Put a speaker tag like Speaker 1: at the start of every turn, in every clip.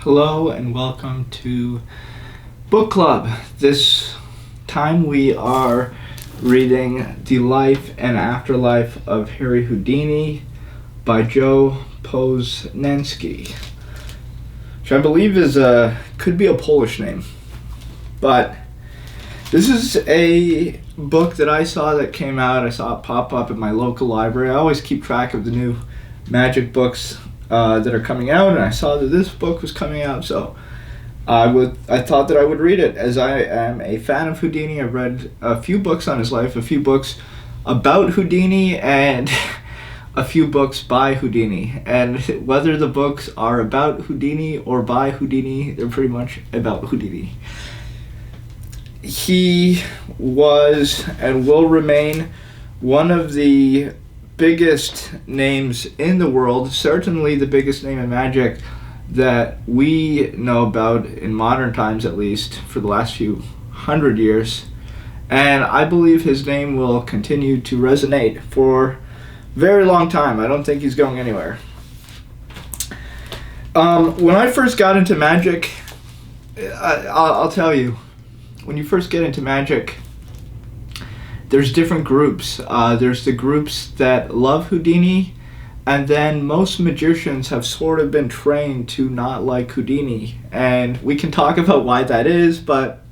Speaker 1: Hello and welcome to Book Club. This time we are reading The Life and Afterlife of Harry Houdini by Joe Posnanski, which I believe could be a Polish name. But this is a book that I saw that came out. I saw it pop up in my local library. I always keep track of the new magic books that are coming out, and I saw that this book was coming out, so I thought that I would read it, as I am a fan of Houdini. I've read a few books on his life, a few books about Houdini, and a few books by Houdini. And whether the books are about Houdini or by Houdini, they're pretty much about Houdini. He was and will remain one of the biggest names in the world, certainly the biggest name in magic that we know about in modern times, at least for the last few hundred years. And I believe his name will continue to resonate for a very long time. I don't think he's going anywhere. When I first got into magic, I'll tell you, when you first get into magic, there's different groups. There's the groups that love Houdini, and then most magicians have sort of been trained to not like Houdini. And we can talk about why that is, but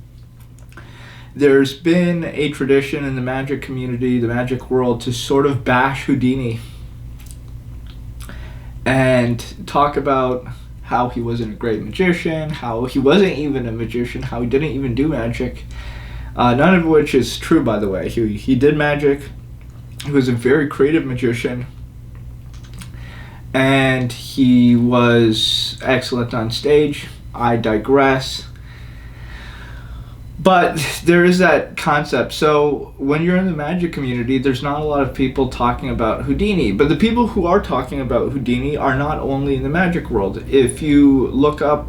Speaker 1: there's been a tradition in the magic community, the magic world, to sort of bash Houdini and talk about how he wasn't a great magician, how he wasn't even a magician, how he didn't even do magic. None of which is true, by the way. He did magic. He was a very creative magician. And he was excellent on stage. I digress. But there is that concept. So when you're in the magic community, there's not a lot of people talking about Houdini. But the people who are talking about Houdini are not only in the magic world. If you look up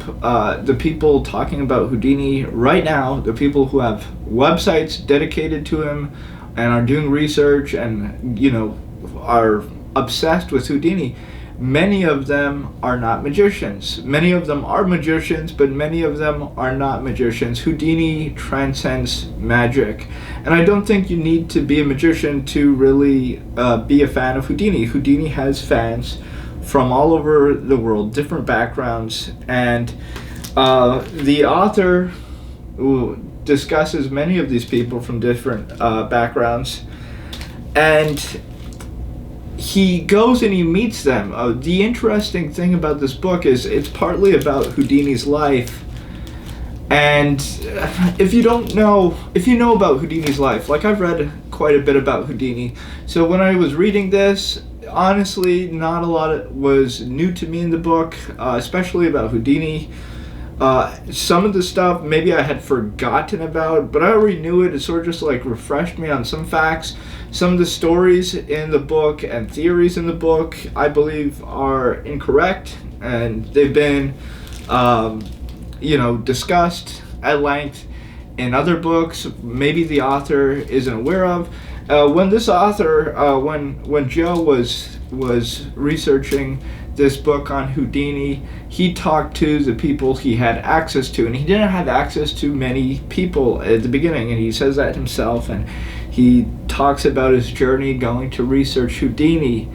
Speaker 1: the people talking about Houdini right now, the people who have websites dedicated to him and are doing research and, are obsessed with Houdini, many of them are not magicians. Many of them are magicians, but many of them are not magicians. Houdini transcends magic. And I don't think you need to be a magician to really be a fan of Houdini. Houdini has fans from all over the world, different backgrounds. And the author discusses many of these people from different backgrounds. And he goes and he meets them. The interesting thing about this book is it's partly about Houdini's life. And if you know about Houdini's life, like I've read quite a bit about Houdini. So when I was reading this, honestly, not a lot was new to me in the book, especially about Houdini. Some of the stuff maybe I had forgotten about, but I already knew it. It sort of just like refreshed me on some facts. Some of the stories in the book and theories in the book, I believe, are incorrect, and they've been, discussed at length in other books. Maybe the author isn't aware of. When this author, when Joe was researching this book on Houdini, he talked to the people he had access to, and he didn't have access to many people at the beginning, and he says that himself, and he talks about his journey going to research Houdini,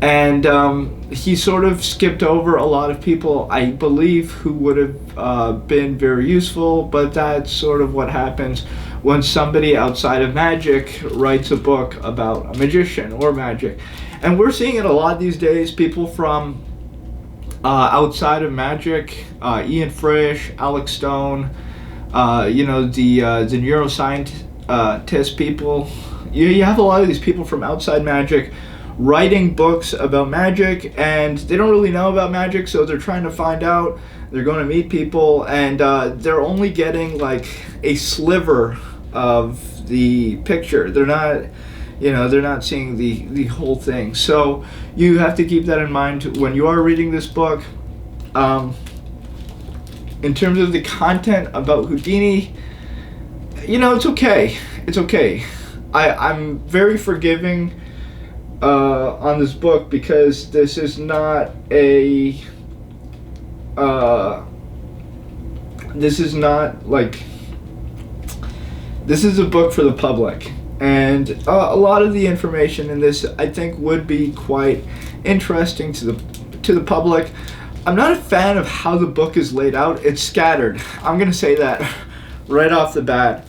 Speaker 1: and he sort of skipped over a lot of people, I believe, who would have been very useful, but that's sort of what happens when somebody outside of magic writes a book about a magician or magic. And we're seeing it a lot these days. People from outside of magic, Ian Frisch, Alex Stone, the neuroscientist people. You have a lot of these people from outside magic writing books about magic, and they don't really know about magic, so they're trying to find out. They're going to meet people, and they're only getting like a sliver of the picture. They're not seeing the whole thing. So you have to keep that in mind when you are reading this book. In terms of the content about Houdini, it's okay. It's okay. I'm very forgiving on this book because this is not a this is not like, this is a book for the public, and a lot of the information in this I think would be quite interesting to the public. I'm not a fan of how the book is laid out. It's scattered. I'm gonna say that right off the bat.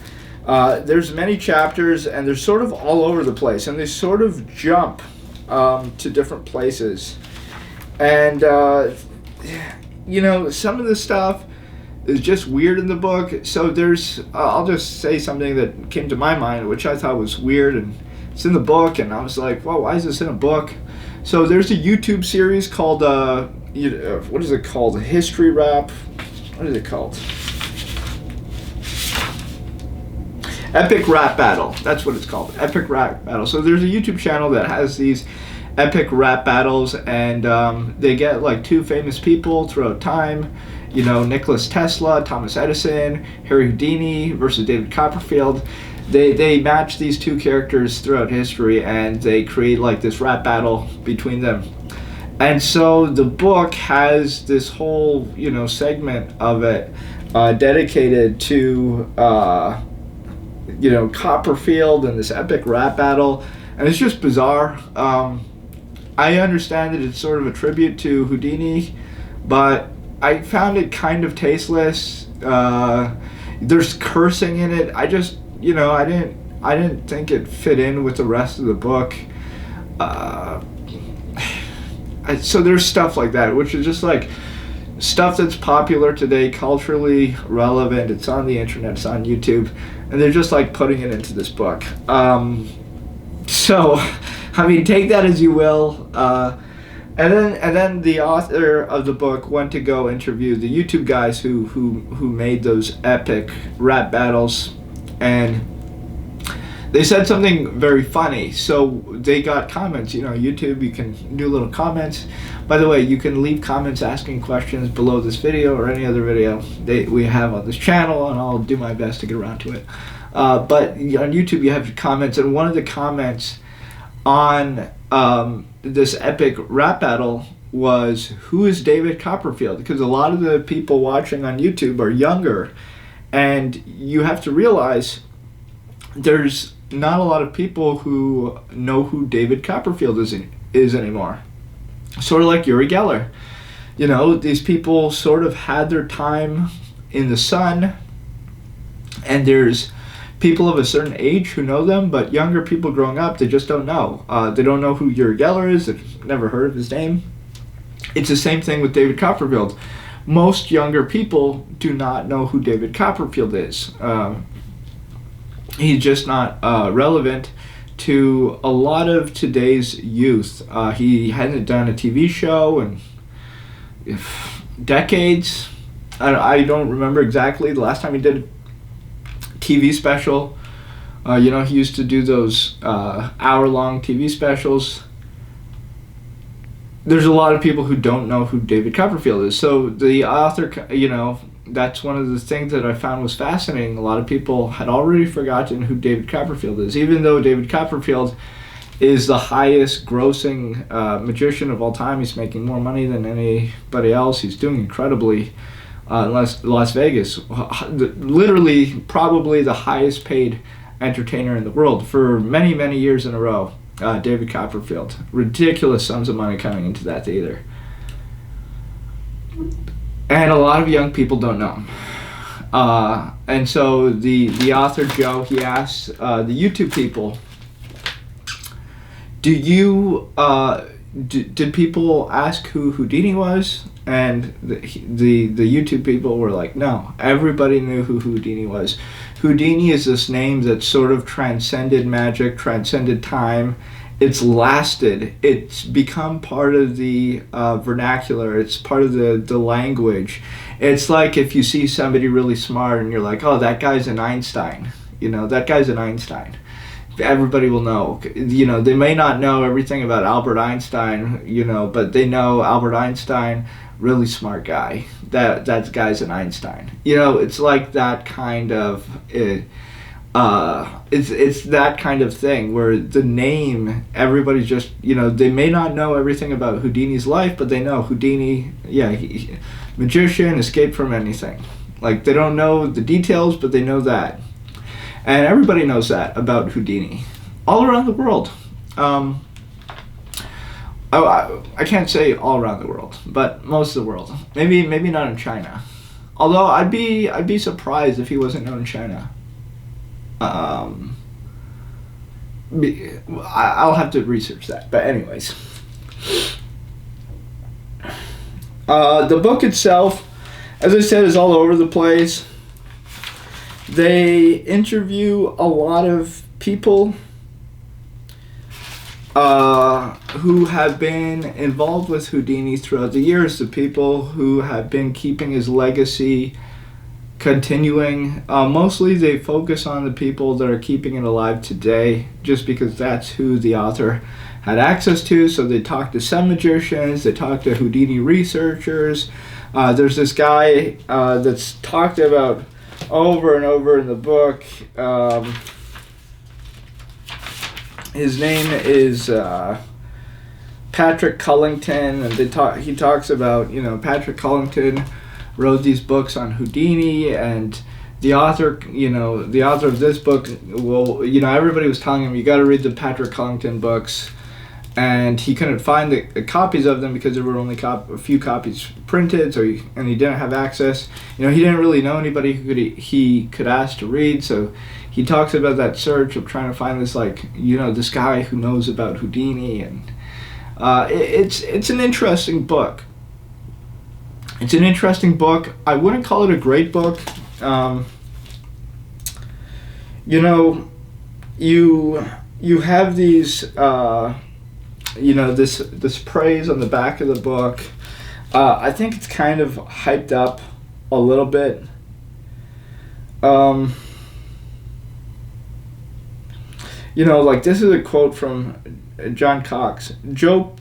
Speaker 1: There's many chapters, and they're sort of all over the place, and they sort of jump to different places. And some of the stuff is just weird in the book. So there's, I'll just say something that came to my mind, which I thought was weird, and it's in the book, and I was like, well, why is this in a book? So there's a YouTube series called, what is it called? History Rap? What is it called? Epic Rap Battle. That's what it's called. Epic Rap Battle. So there's a YouTube channel that has these epic rap battles, and they get like two famous people throughout time. Nikola Tesla, Thomas Edison, Harry Houdini versus David Copperfield. They match these two characters throughout history, and they create like this rap battle between them. And so the book has this whole, segment of it dedicated to, Copperfield and this epic rap battle. And it's just bizarre. I understand that it's sort of a tribute to Houdini, but I found it kind of tasteless. There's cursing in it. I just, I didn't think it fit in with the rest of the book. So there's stuff like that, which is just like stuff that's popular today, culturally relevant. It's on the internet, it's on YouTube, and they're just like putting it into this book. So, I mean, take that as you will. And then the author of the book went to go interview the YouTube guys who made those epic rap battles, and they said something very funny. So they got comments. YouTube, you can do little comments. By the way, you can leave comments asking questions below this video or any other video we have on this channel, and I'll do my best to get around to it. But on YouTube, you have comments, and one of the comments on this epic rap battle was, who is David Copperfield? Because a lot of the people watching on YouTube are younger, and you have to realize there's not a lot of people who know who David Copperfield is anymore. Sort of like Uri Geller. These people sort of had their time in the sun, and there's people of a certain age who know them, but younger people growing up, they just don't know. They don't know who Uri Geller is. They've never heard of his name. It's the same thing with David Copperfield. Most younger people do not know who David Copperfield is. He's just not relevant to a lot of today's youth. He hadn't done a TV show in decades. I don't remember exactly the last time he did a TV special. He used to do those hour-long TV specials. There's a lot of people who don't know who David Copperfield is. So the author, that's one of the things that I found was fascinating. A lot of people had already forgotten who David Copperfield is, even though David Copperfield is the highest grossing magician of all time. He's making more money than anybody else. He's doing incredibly in Las Vegas. Literally, probably the highest paid entertainer in the world for many, many years in a row. David Copperfield. Ridiculous sums of money coming into that theater. And a lot of young people don't know him. And so the author, Joe, he asked the YouTube people, did people ask who Houdini was? And the YouTube people were like, no, everybody knew who Houdini was. Houdini is this name that sort of transcended magic, transcended time. It's lasted. It's become part of the vernacular. It's part of the language. It's like if you see somebody really smart and you're like, oh, that guy's an Einstein. That guy's an Einstein. Everybody will know. They may not know everything about Albert Einstein, but they know Albert Einstein, really smart guy. That guy's an Einstein. It's like that kind of... it's that kind of thing where the name, everybody's just, they may not know everything about Houdini's life, but they know Houdini, magician, escaped from anything. Like, they don't know the details, but they know that. And everybody knows that about Houdini. All around the world. I can't say all around the world, but most of the world. Maybe not in China. Although I'd be surprised if he wasn't known in China. I'll have to research that. But anyways, the book itself, as I said, is all over the place. They interview a lot of people who have been involved with Houdini throughout the years, the people who have been keeping his legacy continuing. Mostly they focus on the people that are keeping it alive today, just because that's who the author had access to. So they talk to some magicians, they talk to Houdini researchers. There's this guy that's talked about over and over in the book. His name is Patrick Cullington, and he talks about, Patrick Cullington wrote these books on Houdini, and the author of this book everybody was telling him, you got to read the Patrick Cullington books, and he couldn't find the copies of them because there were only a few copies printed, and he didn't have access. He didn't really know anybody who he could ask to read, so he talks about that search of trying to find this, this guy who knows about Houdini, and it's an interesting book. It's an interesting book. I wouldn't call it a great book. You have these, this praise on the back of the book. I think it's kind of hyped up a little bit. This is a quote from John Cox. Joe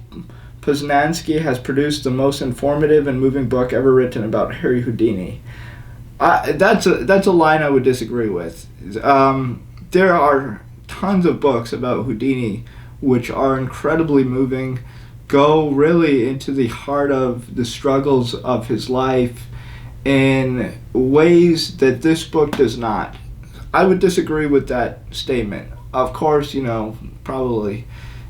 Speaker 1: Posnansky has produced the most informative and moving book ever written about Harry Houdini. That's a line I would disagree with. There are tons of books about Houdini which are incredibly moving, go really into the heart of the struggles of his life in ways that this book does not. I would disagree with that statement. Of course, probably,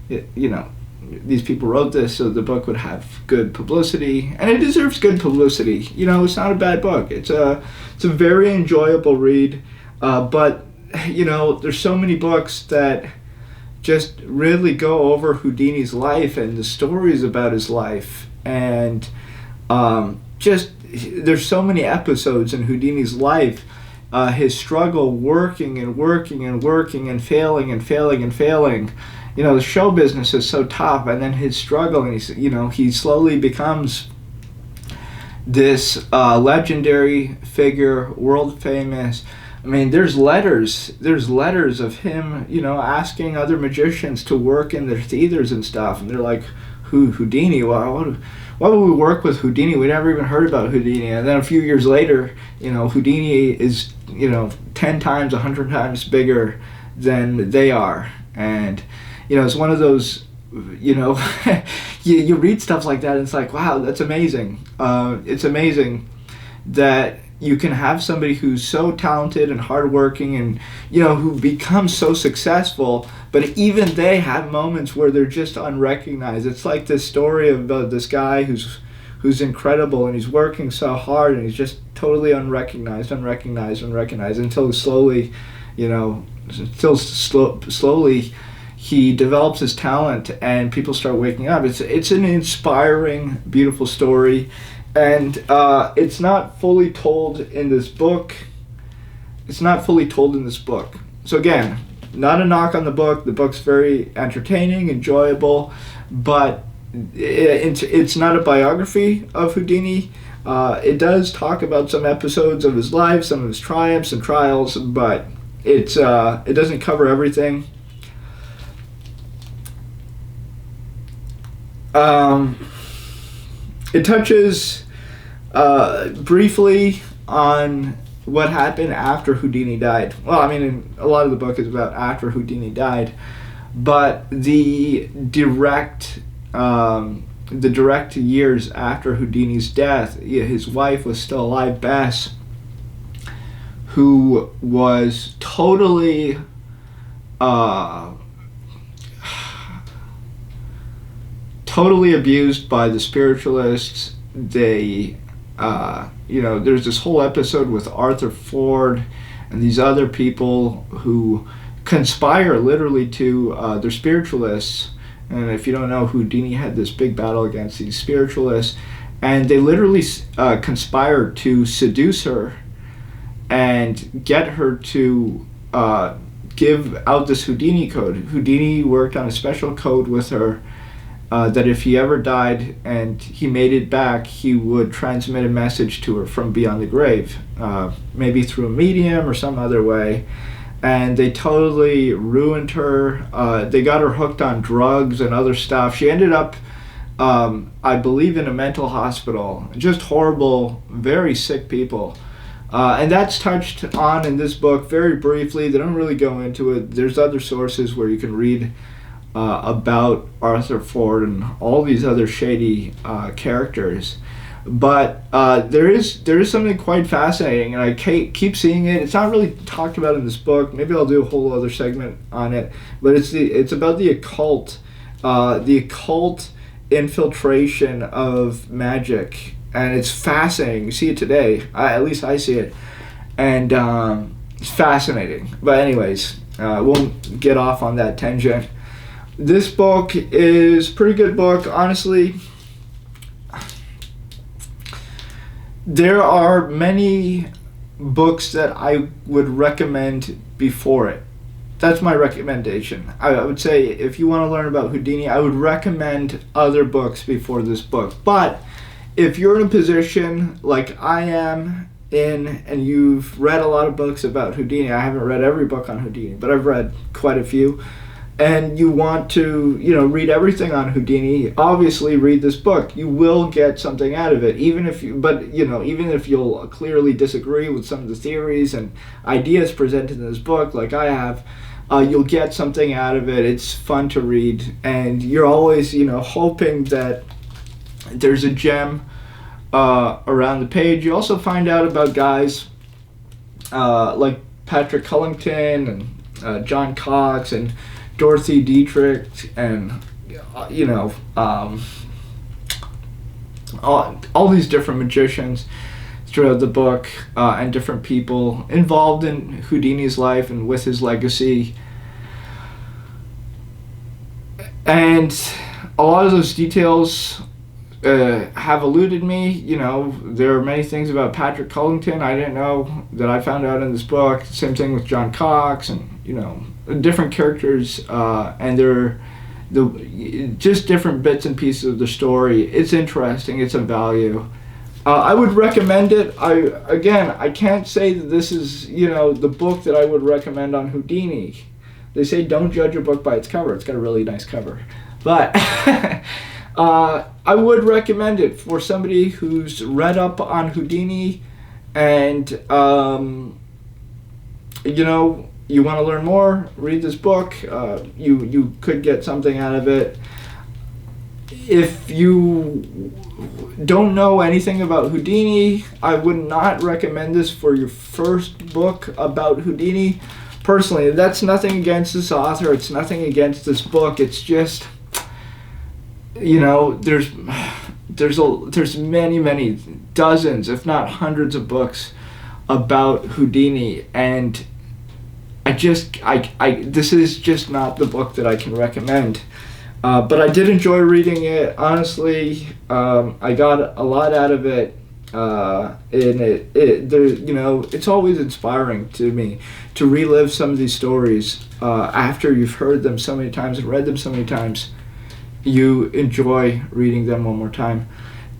Speaker 1: these people wrote this so the book would have good publicity, and it deserves good publicity. It's not a bad book. It's a very enjoyable read, but there's so many books that just really go over Houdini's life and the stories about his life, and there's so many episodes in Houdini's life. His struggle working and working and working and failing and failing and failing. The show business is so tough, and then his struggle, and he slowly becomes this legendary figure, world famous. I mean, there's letters of him, asking other magicians to work in their theaters and stuff, and they're like, Houdini? Why would we work with Houdini? We never even heard about Houdini. And then a few years later, Houdini is, 10 times, 100 times bigger than they are. And, it's one of those, you read stuff like that and it's like, wow, that's amazing. It's amazing that you can have somebody who's so talented and hardworking and, who becomes so successful, but even they have moments where they're just unrecognized. It's like this story about this guy who's incredible, and he's working so hard, and he's just totally unrecognized until slowly, slowly he develops his talent and people start waking up. It's an inspiring, beautiful story. And it's not fully told in this book. So again, not a knock on the book. The book's very entertaining, enjoyable, but it's not a biography of Houdini. It does talk about some episodes of his life, some of his triumphs and trials, but it doesn't cover everything. It touches briefly on what happened after Houdini died. Well, I mean, a lot of the book is about after Houdini died, but the direct years after Houdini's death, his wife was still alive, Bess, who was totally totally abused by the spiritualists. They, there's this whole episode with Arthur Ford and these other people who conspire literally to, they're spiritualists. And if you don't know, Houdini had this big battle against these spiritualists, and they literally conspired to seduce her and get her to give out this Houdini code. Houdini worked on a special code with her that if he ever died and he made it back, he would transmit a message to her from beyond the grave, maybe through a medium or some other way. And they totally ruined her. They got her hooked on drugs and other stuff. She ended up, I believe, in a mental hospital. Just horrible, very sick people. And that's touched on in this book very briefly. They don't really go into it. There's other sources where you can read about Arthur Ford and all these other shady characters. But there is something quite fascinating, and I keep seeing it. It's not really talked about in this book. Maybe I'll do a whole other segment on it. But it's about the occult infiltration of magic, and it's fascinating. You see it today. At least I see it, and it's fascinating. But anyways, we'll get off on that tangent. This book is a pretty good book, honestly. There are many books that I would recommend before it. That's my recommendation. I would say if you want to learn about Houdini, I would recommend other books before this book. But if you're in a position like I am in, and you've read a lot of books about Houdini, I haven't read every book on Houdini, but I've read quite a few, and you want to, read everything on Houdini, obviously read this book. You will get something out of it, even if you'll clearly disagree with some of the theories and ideas presented in this book, like I have, you'll get something out of it. It's fun to read, and you're always, hoping that there's a gem around the page. You also find out about guys like Patrick Cullington and John Cox and Dorothy Dietrich, and all these different magicians throughout the book, and different people involved in Houdini's life and with his legacy. And a lot of those details have eluded me. There are many things about Patrick Cullington I didn't know that I found out in this book. Same thing with John Cox, and different characters, and they're just different bits and pieces of the story. It's interesting. It's of value. I would recommend it. I can't say that this is the book that I would recommend on Houdini. They say don't judge a book by its cover. It's got a really nice cover, but I would recommend it for somebody who's read up on Houdini, and you want to learn more, read this book. You could get something out of it. If you don't know anything about Houdini, I would not recommend this for your first book about Houdini. Personally, that's nothing against this author. It's nothing against this book. It's just, there's many dozens, if not hundreds of books about Houdini, and this is just not the book that I can recommend. But I did enjoy reading it. Honestly, I got a lot out of it. It's always inspiring to me to relive some of these stories after you've heard them so many times and read them so many times. You enjoy reading them one more time.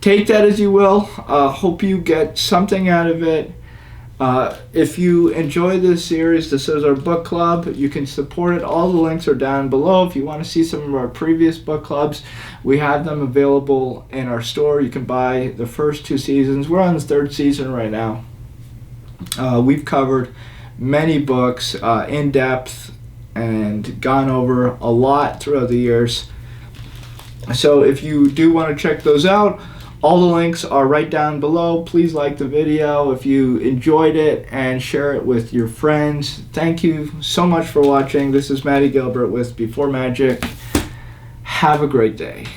Speaker 1: Take that as you will. Hope you get something out of it. If you enjoy this series, this is our book club. You can support it. All the links are down below. If you want to see some of our previous book clubs, we have them available in our store. You can buy the first 2 seasons. We're on the 3rd season right now. We've covered many books in depth and gone over a lot throughout the years. So if you do want to check those out, All the links are right down below. Please like the video if you enjoyed it and share it with your friends. Thank you so much for watching. This is Matty Gilbert with Before Magic. Have a great day.